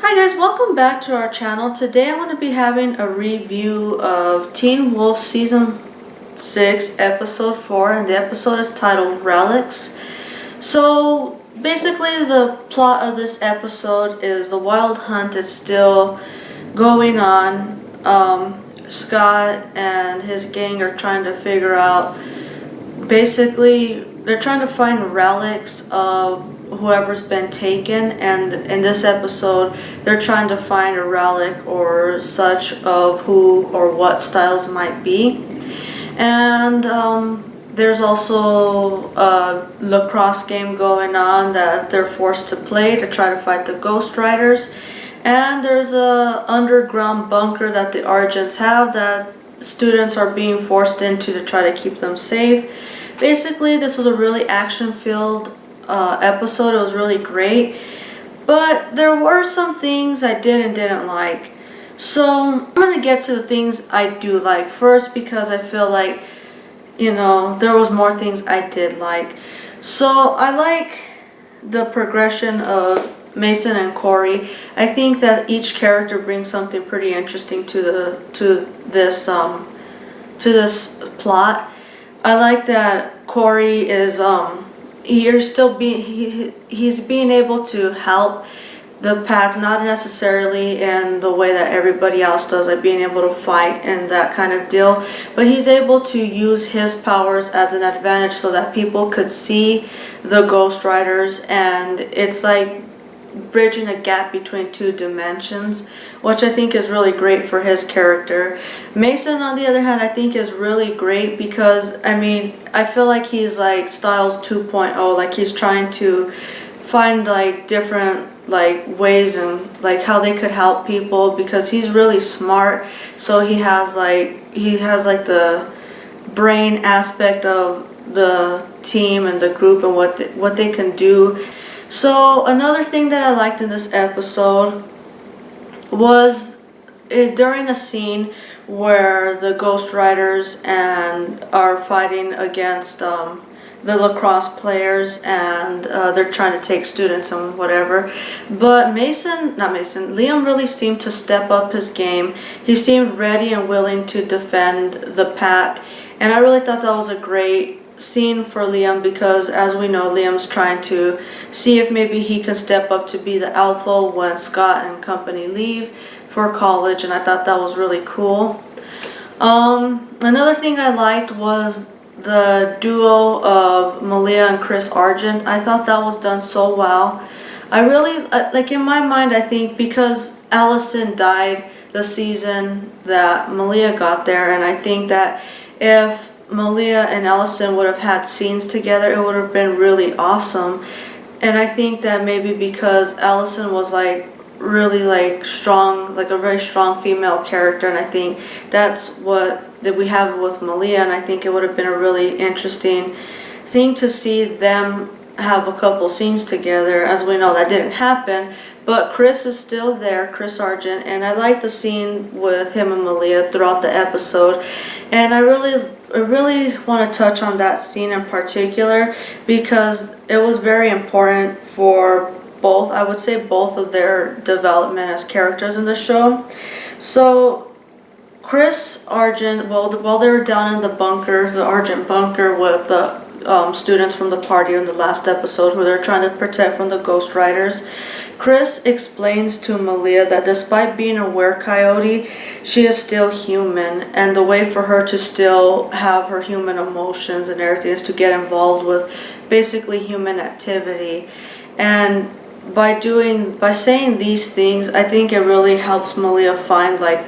Hi guys, welcome back to our channel. Today I'm going to be having a review of Teen Wolf Season 6 Episode 4, and the episode is titled Relics. So basically the plot of this episode is the wild hunt is still going on. Scott and his gang are trying to figure out, basically they're trying to find relics of whoever's been taken, and in this episode they're trying to find a relic or such of who or what Styles might be. And there's also a lacrosse game going on that they're forced to play to try to fight the Ghost Riders. And there's a underground bunker that the Argents have that students are being forced into to try to keep them safe. Basically, this was a really action-filled episode. It was really great, but there were some things I did and didn't like. So I'm gonna get to the things I do like first, because I feel like, there was more things I did like. So I like the progression of Mason and Corey. I think that each character brings something pretty interesting to this plot. I like that Corey is he's being able to help the pack, not necessarily in the way that everybody else does, like being able to fight and that kind of deal, but he's able to use his powers as an advantage so that people could see the Ghost Riders, and it's like bridging a gap between two dimensions, which I think is really great for his character. Mason, on the other hand, I think is really great because, I feel like he's like Styles 2.0, like he's trying to find like different like ways and like how they could help people, because he's really smart. So he has like the brain aspect of the team and the group and what they can do. So another thing that I liked in this episode was during a scene where the Ghost Riders are fighting against the lacrosse players, and they're trying to take students and whatever. But Liam really seemed to step up his game. He seemed ready and willing to defend the pack, and I really thought that was a great scene for Liam, because as we know, Liam's trying to see if maybe he can step up to be the alpha when Scott and company leave for college, and I thought that was really cool. Another thing I liked was the duo of Malia and Chris Argent. I thought that was done so well. I really, like in my mind, I think because Allison died the season that Malia got there, and I think that if Malia and Allison would have had scenes together, it would have been really awesome. And I think that maybe because Allison was like really like strong, like a very strong female character, and I think that's what that we have with Malia, and I think it would have been a really interesting thing to see them have a couple scenes together. As we know, that didn't happen, but Chris is still there, Chris Argent, and I like the scene with him and Malia throughout the episode. And I really want to touch on that scene in particular because it was very important for both, I would say, both of their development as characters in the show. So Chris Argent, while they were down in the bunker, the Argent bunker, with the students from the party in the last episode who they're trying to protect from the Ghost Riders, Chris explains to Malia that despite being a were-coyote, she is still human, and the way for her to still have her human emotions and everything is to get involved with basically human activity. And by saying these things, I think it really helps Malia find like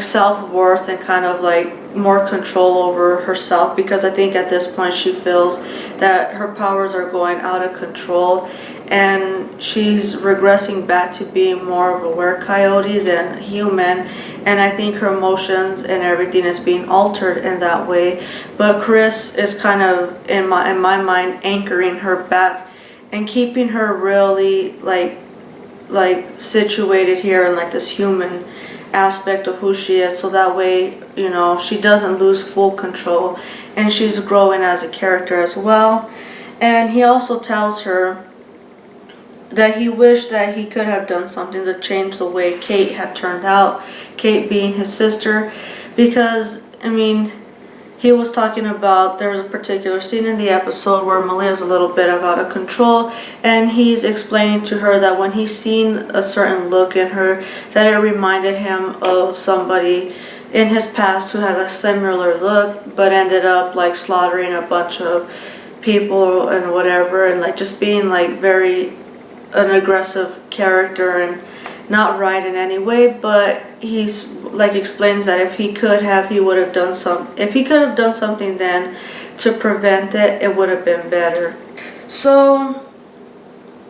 self-worth and kind of like more control over herself, because I think at this point she feels that her powers are going out of control and she's regressing back to being more of a were-coyote than human, and I think her emotions and everything is being altered in that way. But Chris is kind of, in my mind, anchoring her back and keeping her really like situated here in like this human aspect of who she is, so that way she doesn't lose full control and she's growing as a character as well. And he also tells her that he wished that he could have done something to change the way Kate had turned out, Kate being his sister, because, I mean, he was talking about, there's a particular scene in the episode where Malia's a little bit out of control, and he's explaining to her that when he's seen a certain look in her, that it reminded him of somebody in his past who had a similar look, but ended up like slaughtering a bunch of people and whatever, and like just being like very an aggressive character and not right in any way. But he's like explains that if he could have, he would have done if he could have done something then to prevent it, it would have been better. So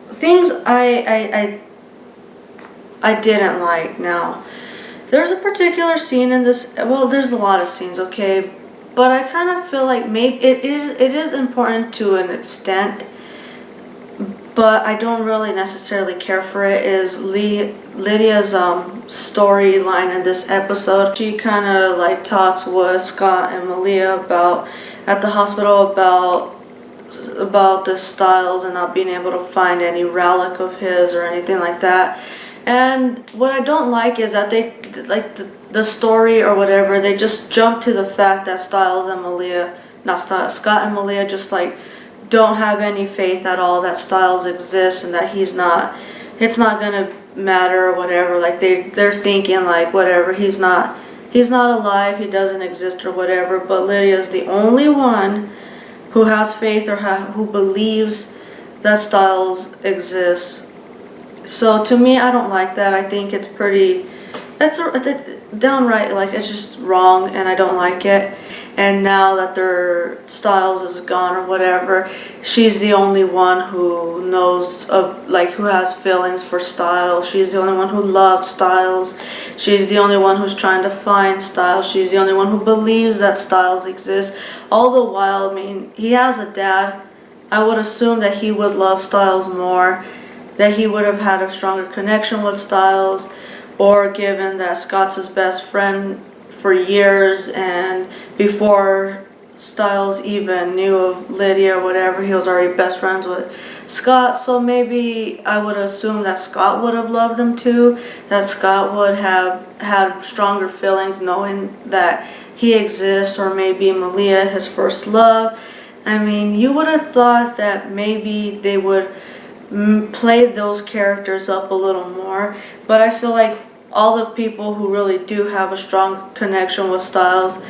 things I didn't like. Now there's a particular scene in this, well, there's a lot of scenes, okay, but I kind of feel like maybe it is important to an extent, but I don't really necessarily care for it, is Lydia's storyline in this episode. She kind of like talks with Scott and Malia about at the hospital about the Stiles and not being able to find any relic of his or anything like that. And what I don't like is that they like the story or whatever, they just jump to the fact that Stiles and Malia, not Stiles, Scott and Malia just like don't have any faith at all that Stiles exists and that it's not gonna matter or whatever. Like they're thinking like whatever, he's not alive, he doesn't exist or whatever. But Lydia's the only one who has faith or who believes that Stiles exists. So to me, I don't like that. I think it's downright like it's just wrong, and I don't like it. And now that their Stiles is gone or whatever, she's the only one who knows of like who has feelings for Stiles. She's the only one who loved Stiles. She's the only one who's trying to find Stiles. She's the only one who believes that Stiles exists. All the while, I mean, he has a dad. I would assume that he would love Stiles more, that he would have had a stronger connection with Stiles, or given that Scott's his best friend for years, and before Stiles even knew of Lydia or whatever, he was already best friends with Scott. So maybe I would assume that Scott would have loved him too, that Scott would have had stronger feelings knowing that he exists, or maybe Malia, his first love. I mean, you would have thought that maybe they would play those characters up a little more, but I feel like all the people who really do have a strong connection with Stiles,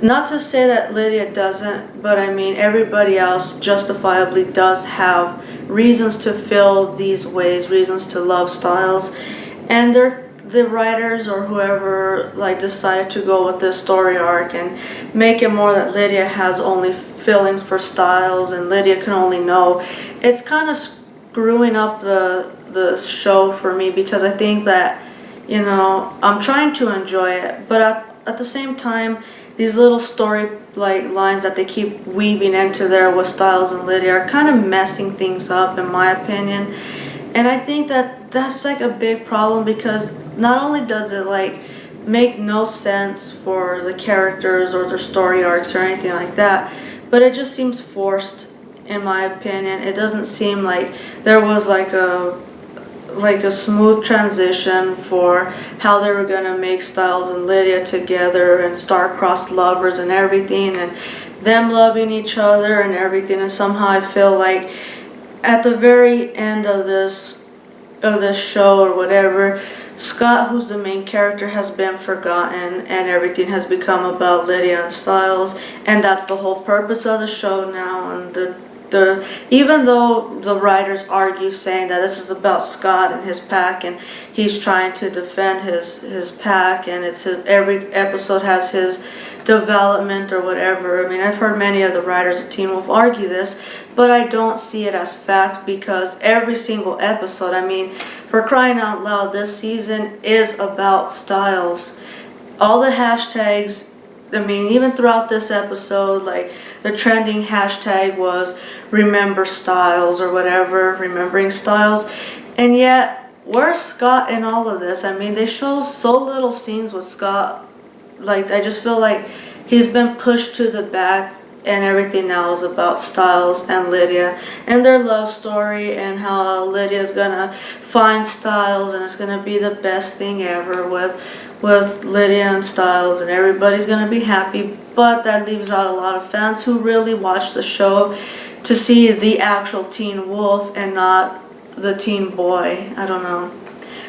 not to say that Lydia doesn't, but I mean everybody else justifiably does have reasons to feel these ways, reasons to love Stiles. And the writers or whoever like decided to go with this story arc and make it more that Lydia has only feelings for Stiles and Lydia can only know. It's kind of screwing up the show for me, because I think that, you know, I'm trying to enjoy it, but at the same time, these little story like lines that they keep weaving into there with Stiles and Lydia are kind of messing things up, in my opinion. And I think that that's like a big problem, because not only does it like make no sense for the characters or their story arcs or anything like that, but it just seems forced, in my opinion. It doesn't seem like there was like a smooth transition for how they were gonna make Stiles and Lydia together and star-crossed lovers and everything, and them loving each other and everything. And somehow I feel like at the very end of this show or whatever, Scott, who's the main character, has been forgotten and everything has become about Lydia and Stiles, and that's the whole purpose of the show now. And even though the writers argue saying that this is about Scott and his pack and he's trying to defend his pack, and every episode has his development or whatever. I mean, I've heard many of the writers of Teen Wolf argue this, but I don't see it as fact, because every single episode, I mean, for crying out loud, this season is about Stiles. All the hashtags, I mean, even throughout this episode, like the trending hashtag was remember Stiles or whatever, remembering Stiles. And yet, where's Scott in all of this? I mean, they show so little scenes with Scott. Like, I just feel like he's been pushed to the back and everything now is about Stiles and Lydia and their love story, and how Lydia is gonna find Stiles and it's gonna be the best thing ever with Lydia and Stiles, and everybody's gonna be happy. But that leaves out a lot of fans who really watch the show to see the actual teen wolf and not the teen boy. I don't know.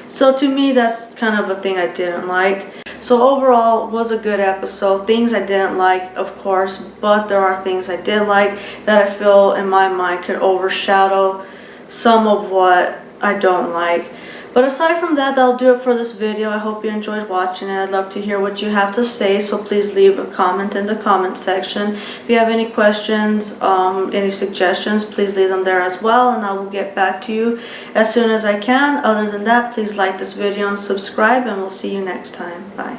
So to me, that's kind of a thing I didn't like. So overall, it was a good episode. Things I didn't like, of course, but there are things I did like that I feel in my mind could overshadow some of what I don't like. But aside from that, that'll do it for this video. I hope you enjoyed watching it. I'd love to hear what you have to say, so please leave a comment in the comment section. If you have any questions, any suggestions, please leave them there as well, and I will get back to you as soon as I can. Other than that, please like this video and subscribe, and we'll see you next time. Bye.